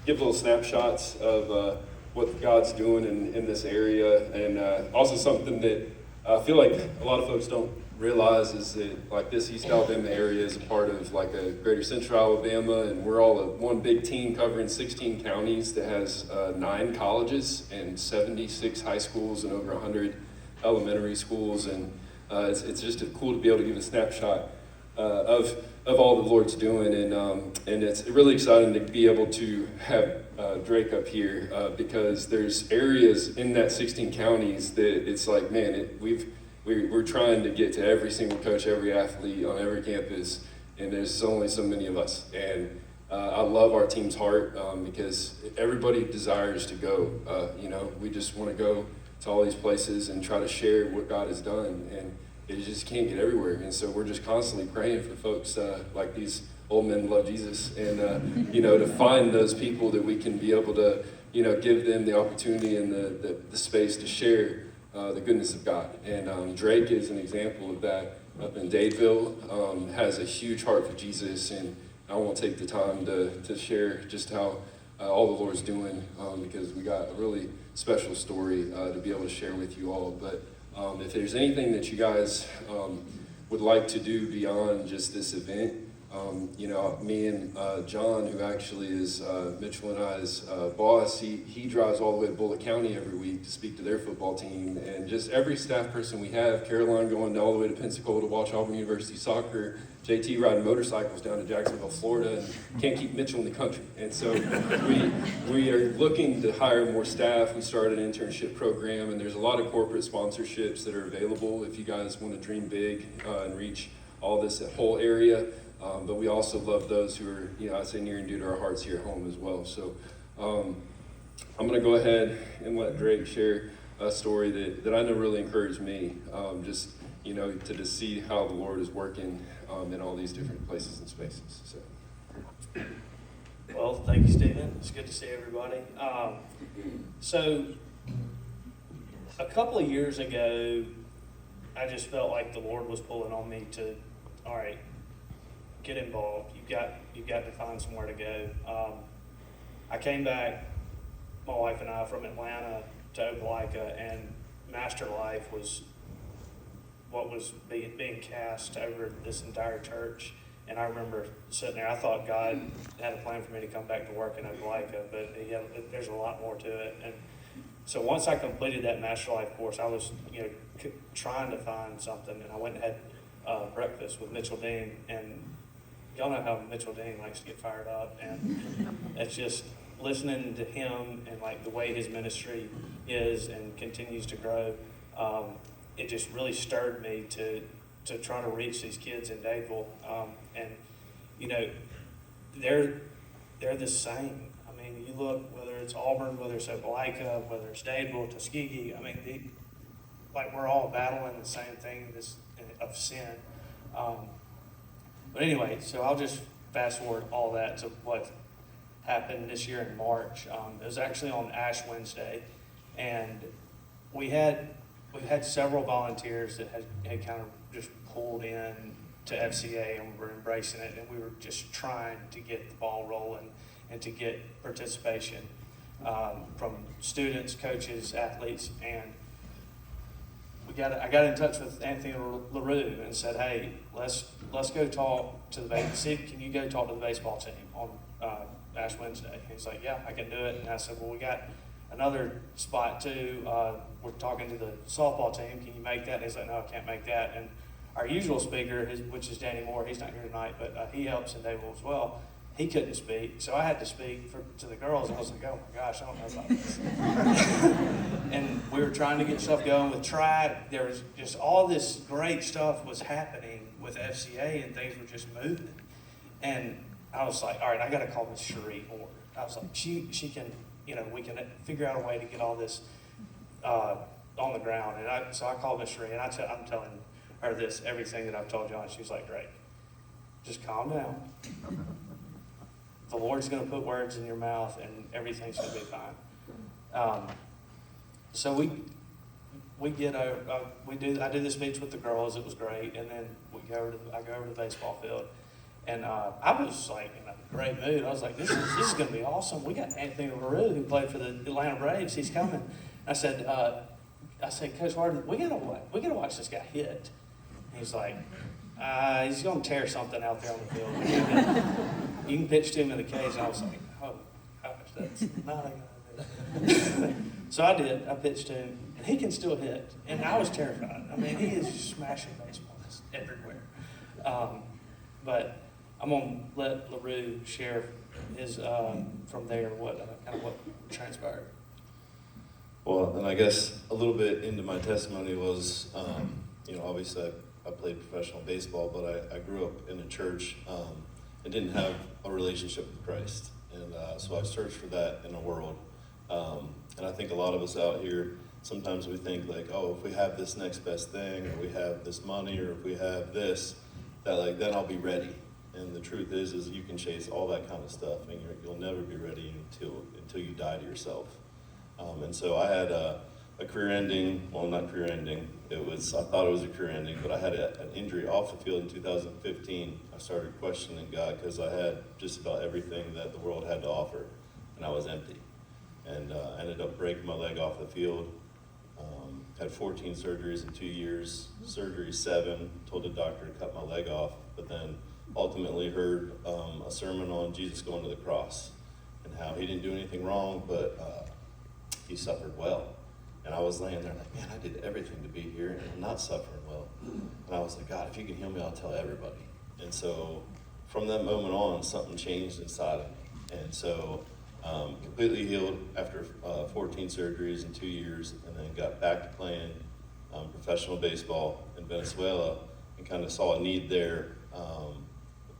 give little snapshots of what God's doing in this area, and also something that I feel like a lot of folks don't realize is that like this East Alabama area is a part of like a greater Central Alabama, and we're all one big team covering 16 counties that has 9 colleges and 76 high schools and over 100 elementary schools, and it's just cool to be able to give a snapshot of all the Lord's doing, and it's really exciting to be able to have Drake up here because there's areas in that 16 counties that it's like, man, we're trying to get to every single coach, every athlete on every campus, and there's only so many of us. And I love our team's heart because everybody desires to go. We just want to go to all these places and try to share what God has done, and it just can't get everywhere. And so we're just constantly praying for folks like these old men love Jesus, and to find those people that we can be able to give them the opportunity and the space to share the goodness of God. And Drake is an example of that up in Dadeville, has a huge heart for Jesus, and I won't take the time to share just how all the Lord's doing because we got a really special story to be able to share with you all. But if there's anything that you guys would like to do beyond just this event, me and John, who actually is Mitchell and I's boss, he drives all the way to Bullitt County every week to speak to their football team, and just every staff person we have, Caroline going all the way to Pensacola to watch Auburn University soccer, JT riding motorcycles down to Jacksonville, Florida, and can't keep Mitchell in the country. And so we are looking to hire more staff. We started an internship program, and there's a lot of corporate sponsorships that are available if you guys want to dream big and reach all this whole area. But we also love those who are, I say near and dear to our hearts here at home as well. So I'm going to go ahead and let Drake share a story that I know really encouraged me, to just see how the Lord is working in all these different places and spaces. So. Well, thank you, Stephen. It's good to see everybody. So a couple of years ago, I just felt like the Lord was pulling on me to, all right, get involved. You've got to find somewhere to go. I came back, my wife and I, from Atlanta to Opelika, and Master Life was what was being cast over this entire church. And I remember sitting there, I thought God had a plan for me to come back to work in Opelika, but there's a lot more to it. And so once I completed that Master Life course, I was trying to find something, and I went and had breakfast with Mitchell Dean, and y'all know how Mitchell Dean likes to get fired up, and it's just listening to him and like the way his ministry is and continues to grow. It just really stirred me to try to reach these kids in Dadeville, and they're the same. I mean, you look, whether it's Auburn, whether it's Opelika, whether it's Dadeville, Tuskegee. I mean, we're all battling the same thing, this of sin. But anyway, so I'll just fast forward all that to what happened this year in March. It was actually on Ash Wednesday, and we had several volunteers that had kind of just pulled in to FCA, and we were embracing it, and we were just trying to get the ball rolling and to get participation from students, coaches, athletes, and I got in touch with Anthony LaRue and said, hey, let's go talk to can you go talk to the baseball team on Ash Wednesday? And he's like, yeah, I can do it. And I said, well, we got another spot too. We're talking to the softball team. Can you make that? And he's like, no, I can't make that. And our usual speaker, which is Danny Moore, he's not here tonight, but he helps in Dadeville as well. He couldn't speak, so I had to speak to the girls. And I was like, oh my gosh, I don't know about this. And we were trying to get stuff going with Tribe. There was just all this great stuff was happening with FCA, and things were just moving. And I was like, all right, I got to call Miss Cherie Moore. I was like, she can, we can figure out a way to get all this on the ground. And so I called Miss Cherie, and I'm telling her everything that I've told y'all. And she was like, Drake, just calm down. The Lord's going to put words in your mouth, and everything's going to be fine. So I do this speech with the girls. It was great, and then I go over to the baseball field, And I was like in a great mood. I was like, this is going to be awesome. We got Anthony LaRue, who played for the Atlanta Braves. He's coming. I said, Coach Harden, we gotta watch this guy hit. And he's like, he's going to tear something out there on the field. You can pitch to him in the cage. And I was like, oh gosh, that's not a good idea. So I did. I pitched to him, and he can still hit. And I was terrified. I mean, he is just smashing baseballs everywhere. But I'm gonna let LaRue share his from there what kind of what transpired. Well, and I guess a little bit into my testimony was, obviously I played professional baseball, but I grew up in a church and didn't have a relationship with Christ. And so I searched for that in the world. And I think a lot of us out here, sometimes we think like, oh, if we have this next best thing, or we have this money, or if we have this, that like, then I'll be ready. And the truth is you can chase all that kind of stuff, and you'll never be ready until you die to yourself. And so I had a career ending, well, not career ending, I thought it was a career ending, but I had an injury off the field in 2015. I started questioning God because I had just about everything that the world had to offer, and I was empty. And I ended up breaking my leg off the field. Had 14 surgeries in 2 years, surgery 7, told the doctor to cut my leg off, but then ultimately heard a sermon on Jesus going to the cross and how he didn't do anything wrong, but he suffered well. And I was laying there like, man, I did everything to be here and I'm not suffering well. And I was like, God, if you can heal me, I'll tell everybody. And so from that moment on, something changed inside of me. And so completely healed after 14 surgeries in 2 years, and then got back to playing professional baseball in Venezuela, and kind of saw a need there,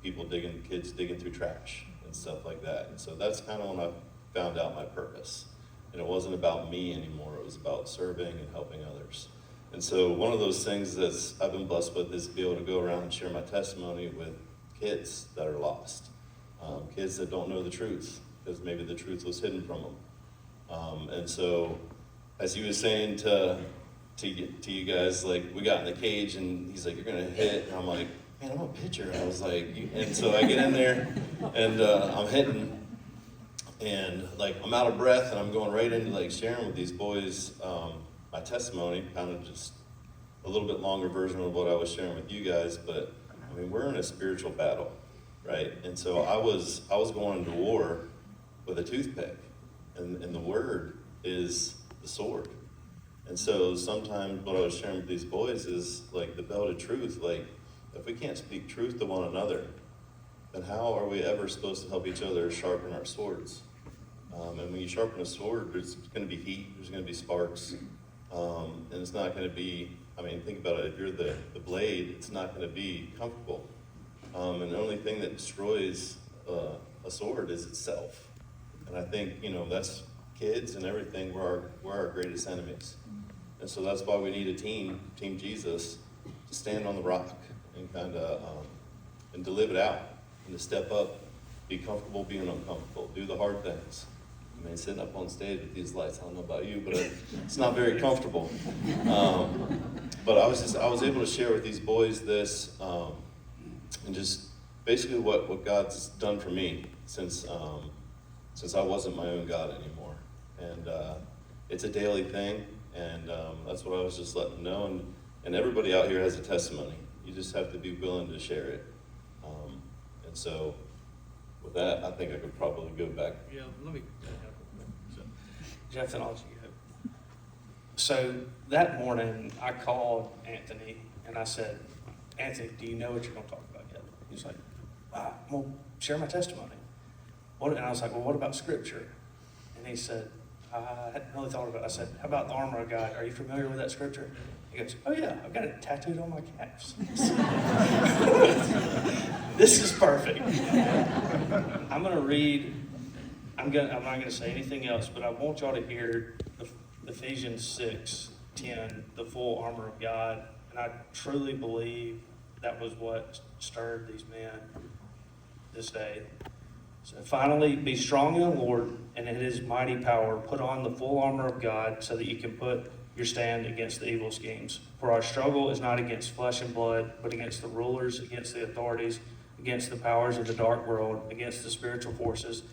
kids digging through trash and stuff like that. And so that's kind of when I found out my purpose. And it wasn't about me anymore, it was about serving and helping others. And so one of those things that I've been blessed with is to be able to go around and share my testimony with kids that are lost, kids that don't know the truth, because maybe the truth was hidden from them. And so, as he was saying to you guys, like, we got in the cage, and he's like, you're going to hit. And I'm like, man, I'm a pitcher. I was like, and so I get in there, and I'm hitting, and, like, I'm out of breath, and I'm going right into, like, sharing with these boys my testimony, kind of just a little bit longer version of what I was sharing with you guys. But, I mean, we're in a spiritual battle, right? And so I was going to war with a toothpick, and the word is the sword. And so sometimes what I was sharing with these boys is like the belt of truth. Like, if we can't speak truth to one another, then how are we ever supposed to help each other sharpen our swords? And when you sharpen a sword, there's going to be heat, there's going to be sparks, and it's not going to be, I mean, think about it, if you're the blade, it's not going to be comfortable. And the only thing that destroys a sword is itself. And I think, that's kids and everything, we're our greatest enemies. And so that's why we need a Team Jesus, to stand on the rock and kind of, and to live it out, and to step up, be comfortable being uncomfortable, do the hard things. I mean, sitting up on stage with these lights, I don't know about you, but it's not very comfortable. But I was able to share with these boys this, and just basically what God's done for me since I wasn't my own God anymore. And it's a daily thing, and that's what I was just letting them know. And everybody out here has a testimony. You just have to be willing to share it. And so with that, I think I could probably go back. Yeah, let me so, Jeff, and I'll let you go. So that morning, I called Anthony, and I said, Anthony, do you know what you're going to talk about yet? He's like, I'm going to share my testimony. And I was like, well, what about Scripture? And he said, I hadn't really thought about it. I said, how about the armor of God? Are you familiar with that Scripture? He goes, oh yeah, I've got it tattooed on my calves. This is perfect. I'm going to read, I'm not going to say anything else, but I want y'all to hear Ephesians 6:10, the full armor of God. And I truly believe that was what stirred these men this day. So finally, be strong in the Lord and in his mighty power. Put on the full armor of God so that you can put your stand against the evil schemes. For our struggle is not against flesh and blood, but against the rulers, against the authorities, against the powers of the dark world, against the spiritual forces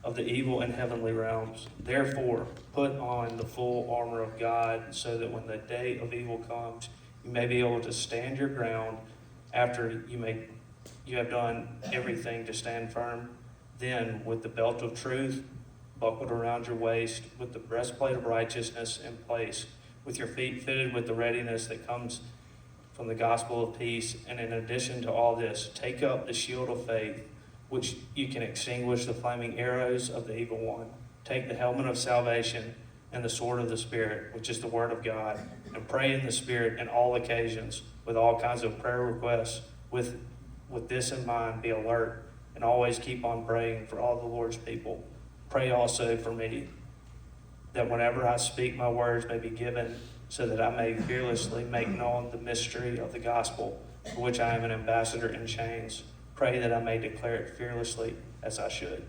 of the evil in heavenly realms. Therefore, put on the full armor of God, so that when the day of evil comes, you may be able to stand your ground after you have done everything to stand firm. Then, with the belt of truth buckled around your waist, with the breastplate of righteousness in place, with your feet fitted with the readiness that comes from the gospel of peace. And in addition to all this, take up the shield of faith, which you can extinguish the flaming arrows of the evil one. Take the helmet of salvation and the sword of the Spirit, which is the word of God, and pray in the Spirit in all occasions, with all kinds of prayer requests. With this in mind, be alert, and always keep on praying for all the Lord's people. Pray also for me, that whenever I speak, my words may be given, so that I may fearlessly make known the mystery of the gospel, for which I am an ambassador in chains. Pray that I may declare it fearlessly as I should.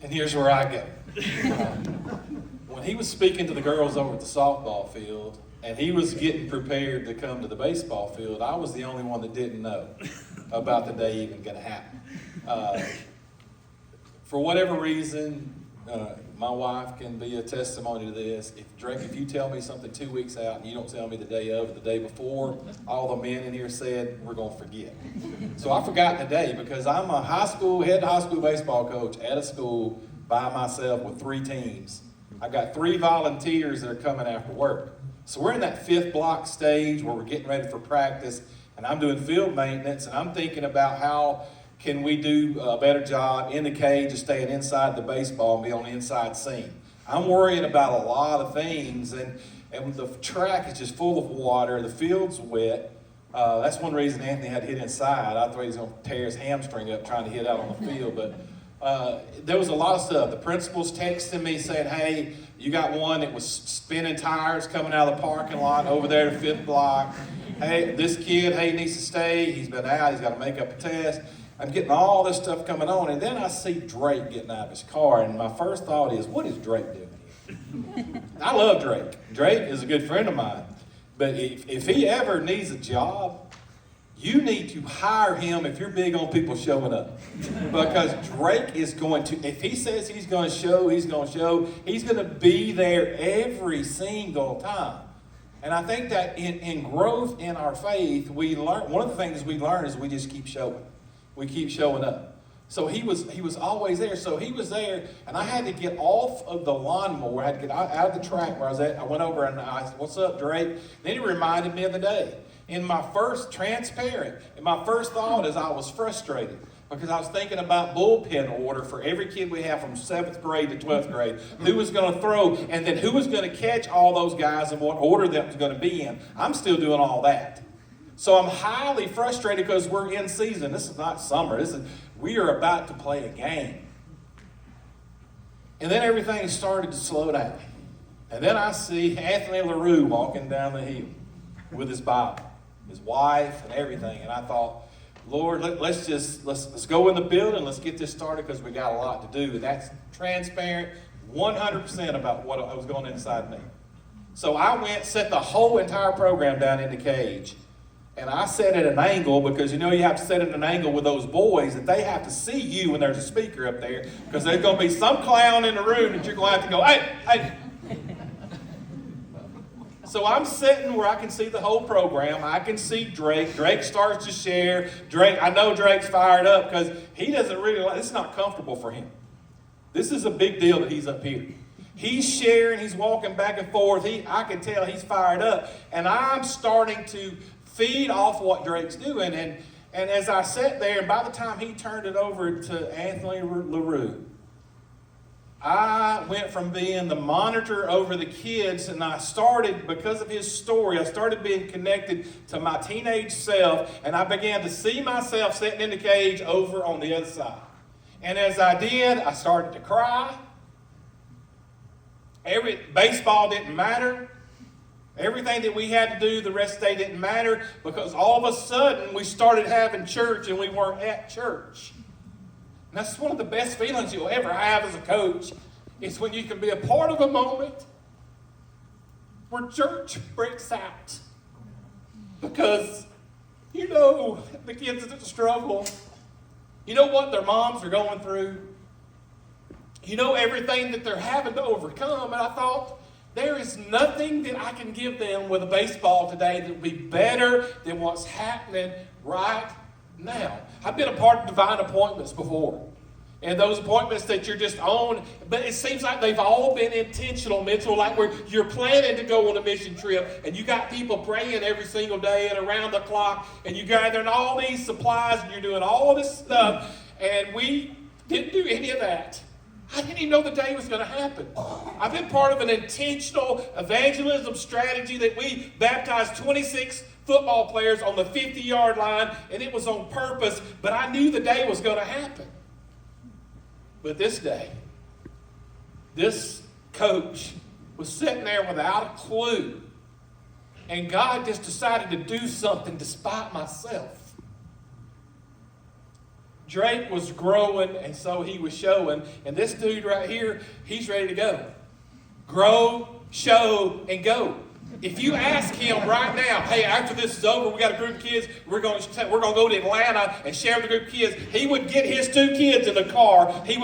And here's where I go. When he was speaking to the girls over at the softball field, and he was getting prepared to come to the baseball field, I was the only one that didn't know about the day even going to happen. For whatever reason, my wife can be a testimony to this. Drake, if you tell me something 2 weeks out and you don't tell me the day of or the day before, all the men in here said, we're going to forget. So I forgot the day because I'm a head high school baseball coach at a school by myself with 3 teams. I've got 3 volunteers that are coming after work. So we're in that 5th block stage where we're getting ready for practice, and I'm doing field maintenance, and I'm thinking about how can we do a better job in the cage of staying inside the baseball and be on the inside scene. I'm worrying about a lot of things, and the track is just full of water, the field's wet. That's one reason Anthony had to hit inside. I thought he was going to tear his hamstring up trying to hit out on the field, but there was a lot of stuff. The principal's texting me saying, hey, you got one that was spinning tires coming out of the parking lot over there to 5th block. Hey, this kid, he needs to stay. He's been out. He's got to make up a test. I'm getting all this stuff coming on, and then I see Drake getting out of his car, and my first thought is, what is Drake doing here? I love Drake. Drake is a good friend of mine, but if he ever needs a job, you need to hire him if you're big on people showing up. Because Drake is going to, if he says he's going to show, he's going to show. He's going to be there every single time. And I think that in growth in our faith, we learn, one of the things we learn is we just keep showing. We keep showing up. So he was always there. So he was there, and I had to get off of the lawnmower. I had to get out of the track where I was at. I went over and I said, what's up, Drake? Then he reminded me of the day. In my first thought is I was frustrated because I was thinking about bullpen order for every kid we have from 7th grade to 12th grade. Who was going to throw, and then who was going to catch all those guys and what order that was going to be in. I'm still doing all that. So I'm highly frustrated because we're in season. This is not summer. We are about to play a game. And then everything started to slow down. And then I see Anthony LaRue walking down the hill with his Bible, his wife, and everything. And I thought, Lord, let's go in the building. Let's get this started because we got a lot to do. And that's transparent, 100% about what was going inside me. So I went, set the whole entire program down in the cage. And I set it at an angle because you have to set it at an angle with those boys that they have to see you when there's a speaker up there because there's going to be some clown in the room that you're going to have to go, hey. So I'm sitting where I can see the whole program. I can see Drake. Drake starts to share. I know Drake's fired up because he doesn't really it's not comfortable for him. This is a big deal that he's up here. He's sharing. He's walking back and forth. I can tell he's fired up. And I'm starting to feed off what Drake's doing. And as I sat there, and by the time he turned it over to Anthony LaRue, I went from being the monitor over the kids, and I started, because of his story, I started being connected to my teenage self, and I began to see myself sitting in the cage over on the other side. And as I did, I started to cry. Baseball didn't matter. Everything that we had to do the rest of the day didn't matter because all of a sudden we started having church and we weren't at church. And that's one of the best feelings you'll ever have as a coach. It's when you can be a part of a moment where church breaks out. Because You know the kids that struggle. You know what their moms are going through. You know everything that they're having to overcome. And I thought, there is nothing that I can give them with a baseball today that would be better than what's happening right now. I've been a part of divine appointments before. And those appointments that you're just on, but it seems like they've all been intentional, Mitchell, like where you're planning to go on a mission trip, and you got people praying every single day and around the clock, and you gathering all these supplies, and you're doing all this stuff, and we didn't do any of that. I didn't even know the day was going to happen. I've been part of an intentional evangelism strategy that we baptized 26 football players on the 50-yard line, and it was on purpose, but I knew the day was going to happen. But this day, this coach was sitting there without a clue. And God just decided to do something despite myself. Drake was growing, and so he was showing. And this dude right here, he's ready to go. Grow, show, and go. If you ask him right now, hey, after this is over, we got a group of kids, we're going to go to Atlanta and share with the group of kids. He would get his 2 kids in the car. He'd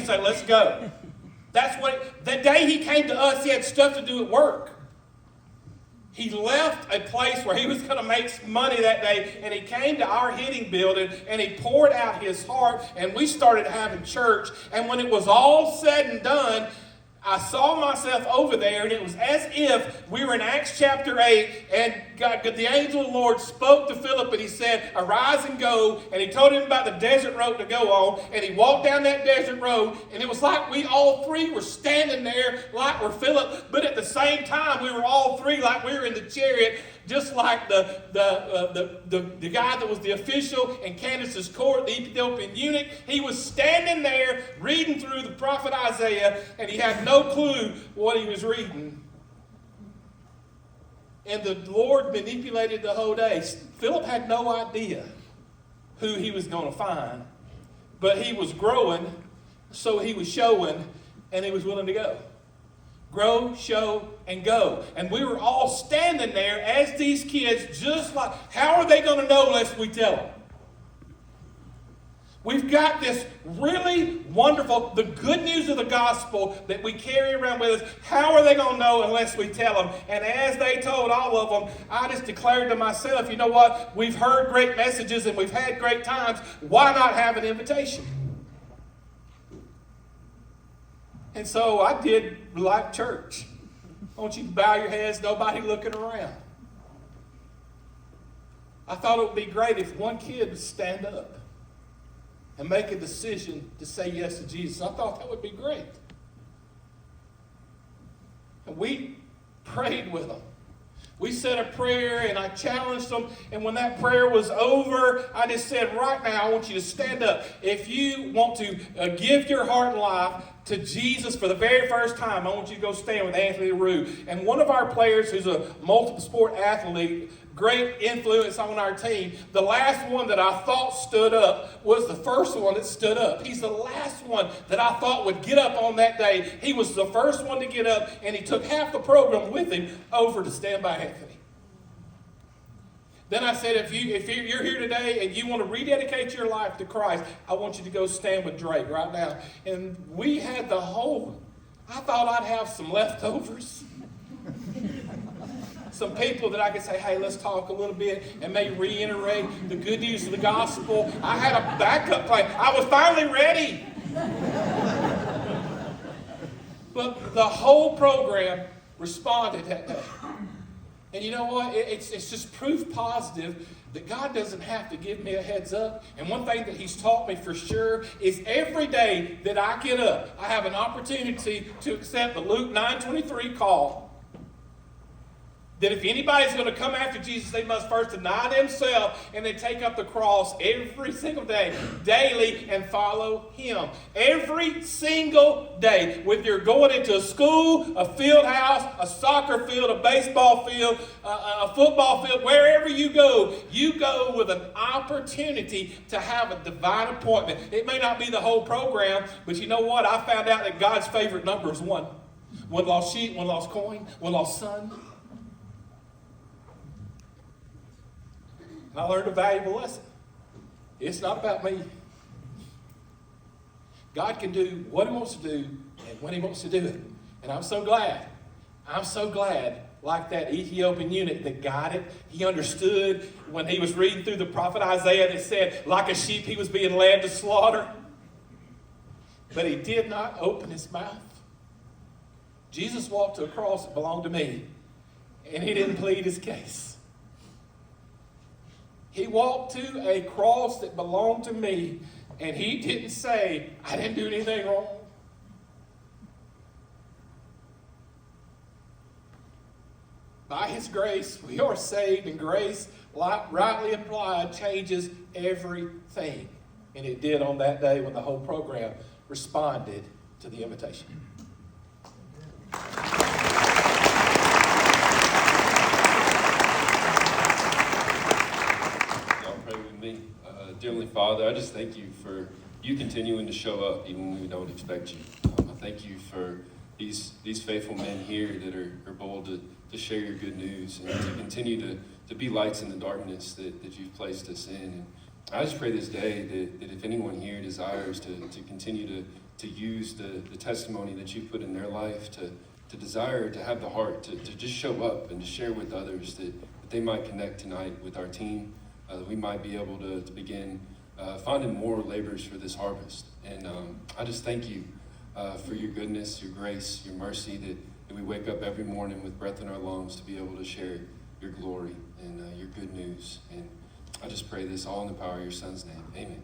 say, let's go. That's what, the day he came to us, he had stuff to do at work. He left a place where he was going to make money that day, and he came to our hitting building, and he poured out his heart, and we started having church. And when it was all said and done, I saw myself over there, and it was as if we were in Acts chapter 8, and the angel of the Lord spoke to Philip, and he said, arise and go, and he told him about the desert road to go on, and he walked down that desert road, and it was like we all three were standing there like we're Philip, but at the same time, we were all three like we were in the chariot, just like the guy that was the official in Candace's court, the Ethiopian eunuch. He was standing there reading through the prophet Isaiah, and he had no clue what he was reading. And the Lord manipulated the whole day. Philip had no idea who he was going to find, but he was growing, so he was showing, and he was willing to go. Grow, show, and go. And we were all standing there as these kids, just like, how are they going to know unless we tell them? We've got this really wonderful, the good news of the gospel that we carry around with us. How are they going to know unless we tell them? And as they told all of them, I just declared to myself, you know what? We've heard great messages and we've had great times. Why not have an invitation? And so I did like church. I want you to bow your heads, nobody looking around. I thought it would be great if one kid would stand up and make a decision to say yes to Jesus. I thought that would be great. And we prayed with them. We said a prayer, and I challenged them. And when that prayer was over, I just said, right now, I want you to stand up. If you want to give your heart and life to Jesus for the very first time, I want you to go stand with Anthony LaRue. And one of our players, who's a multiple sport athlete, great influence on our team, the last one that I thought stood up was the first one that stood up. He's the last one that I thought would get up on that day. He was the first one to get up, and he took half the program with him over to stand by Anthony. Then I said, if you're here today and you want to rededicate your life to Christ, I want you to go stand with Drake right now. And we had the whole, I thought I'd have some leftovers. Some people that I could say, hey, let's talk a little bit and maybe reiterate the good news of the gospel. I had a backup plan. I was finally ready. But the whole program responded that day. And you know what? It's just proof positive that God doesn't have to give me a heads up. And one thing that he's taught me for sure is every day that I get up, I have an opportunity to accept the Luke 9:23 call. That if anybody's going to come after Jesus, they must first deny themselves and then take up the cross every single day, daily, and follow him. Every single day, whether you're going into a school, a field house, a soccer field, a baseball field, a football field, wherever you go with an opportunity to have a divine appointment. It may not be the whole program, but you know what? I found out that God's favorite number is one. One lost sheep, one lost coin, one lost son. And I learned a valuable lesson. It's not about me. God can do what he wants to do and when he wants to do it. And I'm so glad, like that Ethiopian eunuch that got it. He understood when he was reading through the prophet Isaiah that said, like a sheep he was being led to slaughter. But he did not open his mouth. Jesus walked to a cross that belonged to me, and he didn't plead his case. He walked to a cross that belonged to me, and he didn't say, I didn't do anything wrong. By his grace, we are saved, and grace, rightly applied, changes everything. And it did on that day when the whole program responded to the invitation. Dear Heavenly Father, I just thank you for you continuing to show up even when we don't expect you. I thank you for these faithful men here that are bold to share your good news and to continue to be lights in the darkness that you've placed us in. And I just pray this day that if anyone here desires to continue to use the testimony that you've put in their life, to desire to have the heart to just show up and to share with others, that they might connect tonight with our team, that we might be able to begin finding more laborers for this harvest. And I just thank you for your goodness, your grace, your mercy, that we wake up every morning with breath in our lungs to be able to share your glory and your good news. And I just pray this all in the power of your Son's name. Amen.